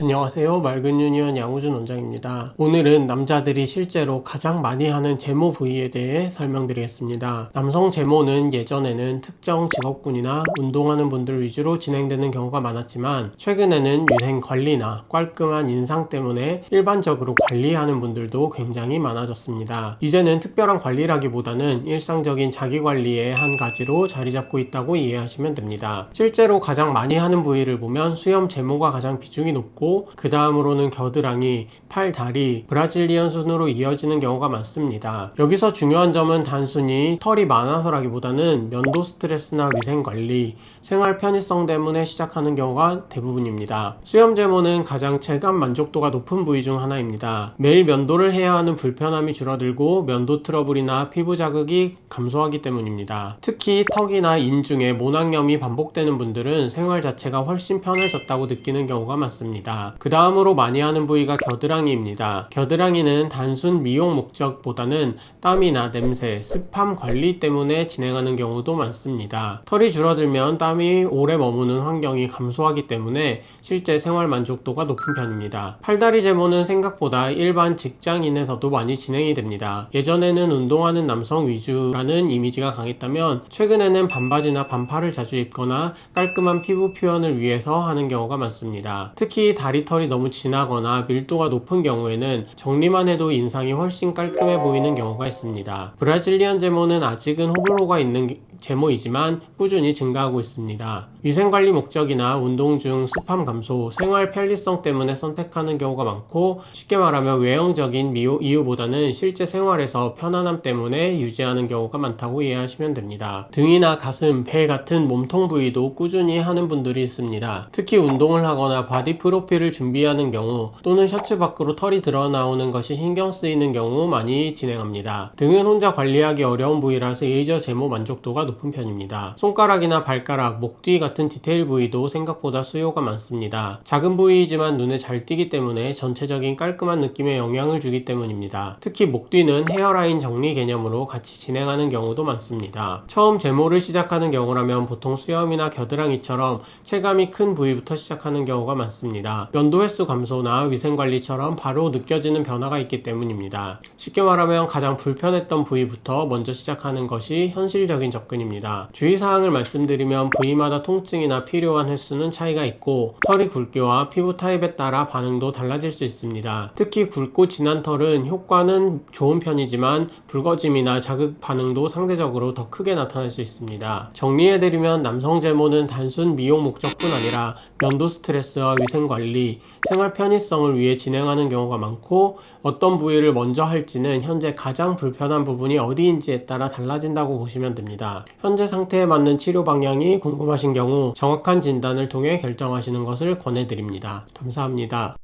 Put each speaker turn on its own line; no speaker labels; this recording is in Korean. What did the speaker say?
안녕하세요. 맑은 유니언 양우준 원장입니다. 오늘은 남자들이 실제로 가장 많이 하는 제모 부위에 대해 설명드리겠습니다. 남성 제모는 예전에는 특정 직업군이나 운동하는 분들 위주로 진행되는 경우가 많았지만 최근에는 위생 관리나 깔끔한 인상 때문에 일반적으로 관리하는 분들도 굉장히 많아졌습니다. 이제는 특별한 관리라기보다는 일상적인 자기관리의 한 가지로 자리 잡고 있다고 이해하시면 됩니다. 실제로 가장 많이 하는 부위를 보면 수염 제모가 가장 비중이 높고 그 다음으로는 겨드랑이, 팔, 다리, 브라질리언 순으로 이어지는 경우가 많습니다. 여기서 중요한 점은 단순히 털이 많아서라기보다는 면도 스트레스나 위생관리, 생활 편의성 때문에 시작하는 경우가 대부분입니다. 수염 제모는 가장 체감 만족도가 높은 부위 중 하나입니다. 매일 면도를 해야 하는 불편함이 줄어들고 면도 트러블이나 피부 자극이 감소하기 때문입니다. 특히 턱이나 인중에 모낭염이 반복되는 분들은 생활 자체가 훨씬 편해졌다고 느끼는 경우가 많습니다. 그 다음으로 많이 하는 부위가 겨드랑이입니다. 겨드랑이는 단순 미용 목적보다는 땀이나 냄새, 습함 관리 때문에 진행하는 경우도 많습니다. 털이 줄어들면 땀이 오래 머무는 환경이 감소하기 때문에 실제 생활 만족도가 높은 편입니다. 팔다리 제모는 생각보다 일반 직장인에서도 많이 진행이 됩니다. 예전에는 운동하는 남성 위주라는 이미지가 강했다면 최근에는 반바지나 반팔을 자주 입거나 깔끔한 피부 표현을 위해서 하는 경우가 많습니다. 특히 다리털이 너무 진하거나 밀도가 높은 경우에는 정리만 해도 인상이 훨씬 깔끔해 보이는 경우가 있습니다. 브라질리언 제모는 아직은 호불호가 있는 제모이지만 꾸준히 증가하고 있습니다. 위생관리 목적이나 운동 중 습함 감소, 생활 편리성 때문에 선택하는 경우가 많고 쉽게 말하면 외형적인 이유보다는 실제 생활에서 편안함 때문에 유지하는 경우가 많다고 이해하시면 됩니다. 등이나 가슴, 배 같은 몸통 부위도 꾸준히 하는 분들이 있습니다. 특히 운동을 하거나 바디 프로필을 준비하는 경우 또는 셔츠 밖으로 털이 드러나오는 것이 신경 쓰이는 경우 많이 진행합니다. 등은 혼자 관리하기 어려운 부위라서 레이저 제모 만족도가 높은 편입니다. 손가락이나 발가락, 목 뒤 같은 디테일 부위도 생각보다 수요가 많습니다. 작은 부위이지만 눈에 잘 띄기 때문에 전체적인 깔끔한 느낌에 영향을 주기 때문입니다. 특히 목 뒤는 헤어라인 정리 개념으로 같이 진행하는 경우도 많습니다. 처음 제모를 시작하는 경우라면 보통 수염이나 겨드랑이처럼 체감이 큰 부위부터 시작하는 경우가 많습니다. 면도 횟수 감소나 위생관리처럼 바로 느껴지는 변화가 있기 때문입니다. 쉽게 말하면 가장 불편했던 부위부터 먼저 시작하는 것이 현실적인 접근입니다. 주의사항을 말씀드리면 부위마다 통증이나 필요한 횟수는 차이가 있고 털이 굵기와 피부 타입에 따라 반응도 달라질 수 있습니다. 특히 굵고 진한 털은 효과는 좋은 편이지만 붉어짐이나 자극 반응도 상대적으로 더 크게 나타날 수 있습니다. 정리해드리면 남성 제모는 단순 미용 목적뿐 아니라 면도 스트레스와 위생관리, 생활 편의성을 위해 진행하는 경우가 많고 어떤 부위를 먼저 할지는 현재 가장 불편한 부분이 어디인지에 따라 달라진다고 보시면 됩니다. 현재 상태에 맞는 치료 방향이 궁금하신 경우 정확한 진단을 통해 결정하시는 것을 권해드립니다. 감사합니다.